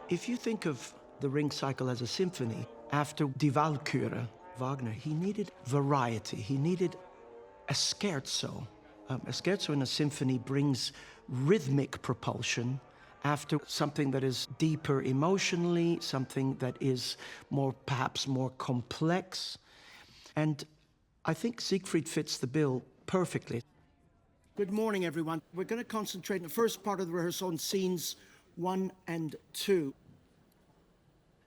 If you think of the Ring cycle as a symphony, after Die Walküre, Wagner, he needed variety. He needed a scherzo. A scherzo in a symphony brings rhythmic propulsion after something that is deeper emotionally, something that is perhaps more complex. And I think Siegfried fits the bill perfectly. Good morning, everyone. We're going to concentrate in the first part of the rehearsal on scenes 1 and 2.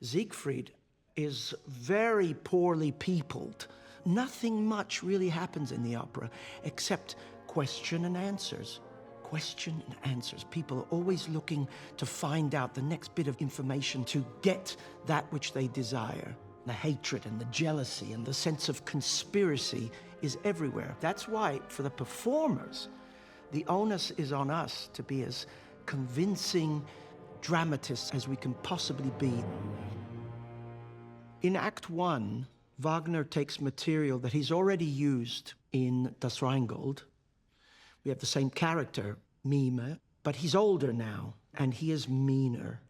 Siegfried is very poorly peopled. Nothing much really happens in the opera except question and answers. Question and answers. People are always looking to find out the next bit of information to get that which they desire. The hatred and the jealousy and the sense of conspiracy is everywhere. That's why, for the performers, the onus is on us to be as convincing dramatists as we can possibly be. In Act 1, Wagner takes material that he's already used in Das Rheingold. We have the same character, Mime, but he's older now, and he is meaner,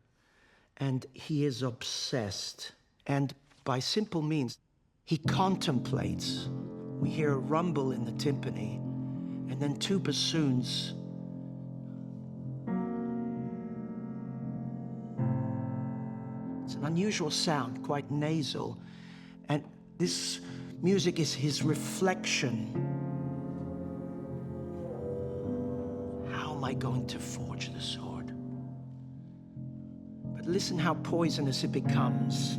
and he is obsessed. And by simple means, he contemplates. We hear a rumble in the timpani, and then 2 bassoons. It's an unusual sound, quite nasal. And this music is his reflection. How am I going to forge the sword? But listen how poisonous it becomes.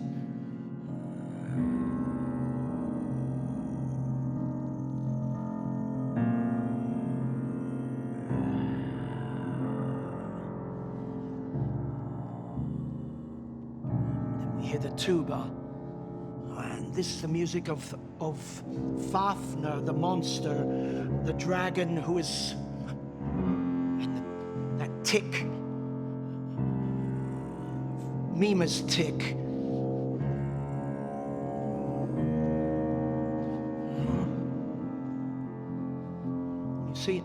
Hear the tuba, and this is the music of Fafner, the monster, the dragon who is, and that tick, Mime's tick. You see,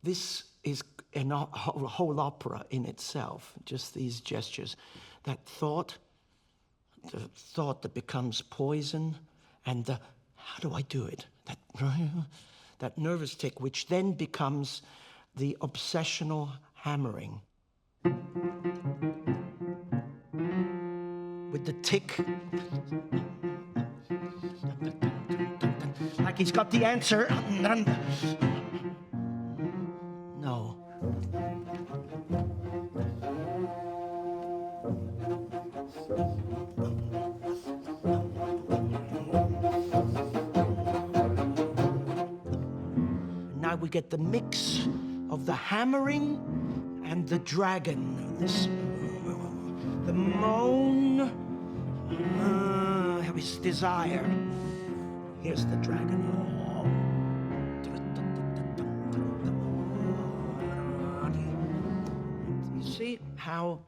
this is a whole opera in itself, just these gestures. That thought, the thought that becomes poison, and the, how do I do it? That nervous tick, which then becomes the obsessional hammering. With the tick, like he's got the answer. No. Now we get the mix of the hammering and the dragon. The moan, his desire. Here's the dragon. You see how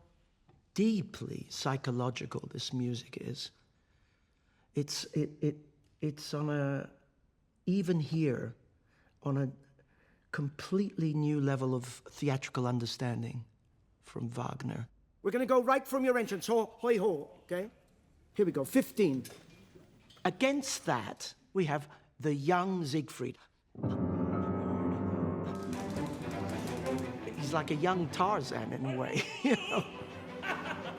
deeply psychological this music is. It's on a, even here, on a completely new level of theatrical understanding from Wagner. We're going to go right from your entrance, hoi ho, okay? Here we go, 15. Against that, we have the young Siegfried. He's like a young Tarzan in a way, you know?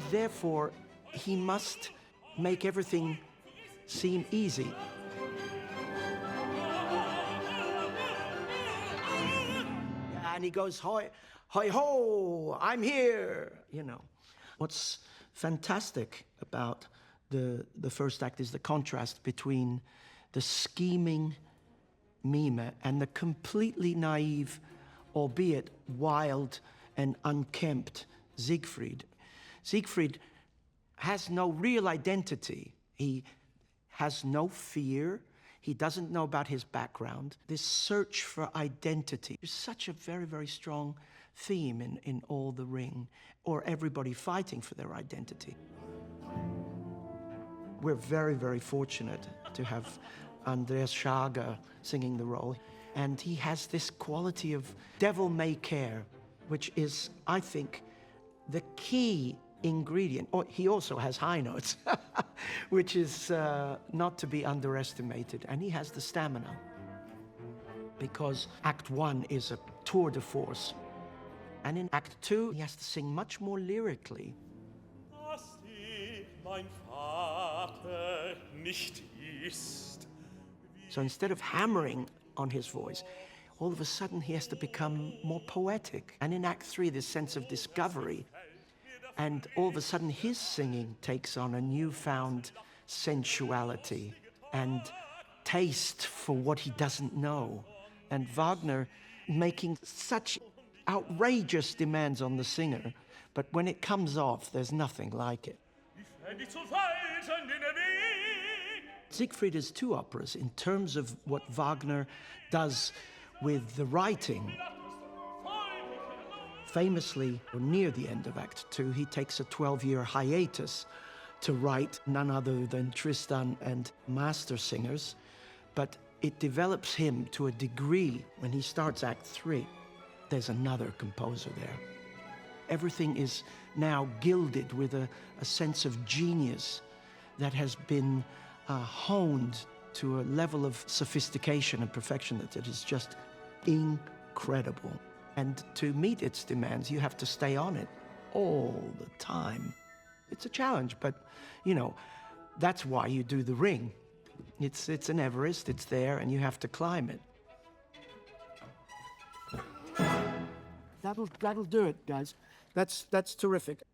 Therefore, he must make everything seem easy. And he goes, hoi, hoi ho, I'm here, you know. What's fantastic about the first act is the contrast between the scheming Mime and the completely naive, albeit wild and unkempt Siegfried. Siegfried has no real identity. He has no fear. He doesn't know about his background. This search for identity is such a very, very strong theme in all the Ring, or everybody fighting for their identity. We're very, very fortunate to have Andreas Schager singing the role. And he has this quality of devil-may-care, which is, I think, the key ingredient, or he also has high notes, which is not to be underestimated, and he has the stamina. Because Act 1 is a tour de force. And in Act 2, he has to sing much more lyrically. So instead of hammering on his voice, all of a sudden he has to become more poetic. And in Act 3, this sense of discovery. And all of a sudden his singing takes on a newfound sensuality and taste for what he doesn't know. And Wagner making such outrageous demands on the singer, but when it comes off, there's nothing like it. Siegfried is two operas in terms of what Wagner does with the writing. Famously, near the end of Act 2, he takes a 12-year hiatus to write none other than Tristan and Master Singers, but it develops him to a degree. When he starts Act 3, there's another composer there. Everything is now gilded with a sense of genius that has been honed to a level of sophistication and perfection that is just incredible. And to meet its demands, you have to stay on it all the time. It's a challenge, but, you know, that's why you do the Ring. It's an Everest, it's there, and you have to climb it. That'll do it, guys. That's terrific.